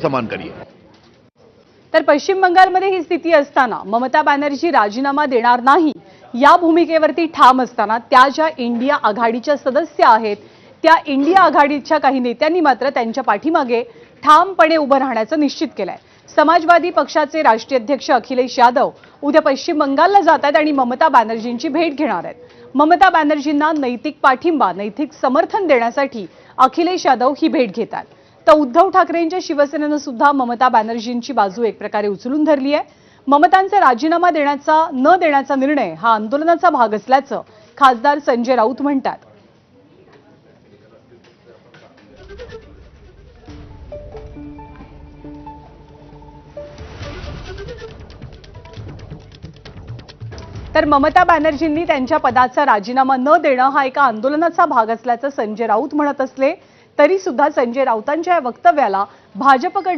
समान करिए। तर पश्चिम बंगालमध्ये ही स्थिती असताना ममता बॅनर्जी राजीनामा देणार नाही या भूमिकेवरती ठाम असताना त्या ज्या इंडिया आघाडीच्या सदस्य आहेत त्या इंडिया आघाडीच्या काही नेत्यांनी मात्र त्यांच्या पाठीमागे ठामपणे उभं राहण्याचं निश्चित केलंय। समाजवादी पक्षाचे राष्ट्रीय अध्यक्ष अखिलेश यादव उद्या पश्चिम बंगालला जात आहेत आणि ममता बॅनर्जींची भेट घेणार आहेत। ममता बॅनर्जींना नैतिक पाठिंबा नैतिक समर्थन देण्यासाठी अखिलेश यादव ही भेट घेतात। तर उद्धव ठाकरेंच्या शिवसेनेनं सुद्धा ममता बॅनर्जींची बाजू एक प्रकारे उचलून धरली आहे। ममतांचा राजीनामा न देण्याचा निर्णय हा आंदोलनाचा भाग असल्याचं खासदार संजय राऊत म्हणतात। तर ममता बॅनर्जींनी त्यांच्या पदाचा राजीनामा न देणं हा एका आंदोलनाचा भाग असल्याचं संजय राऊत म्हणत असले तरी सुद्धा संजय राऊतांच्या या वक्तव्याला भाजपकडे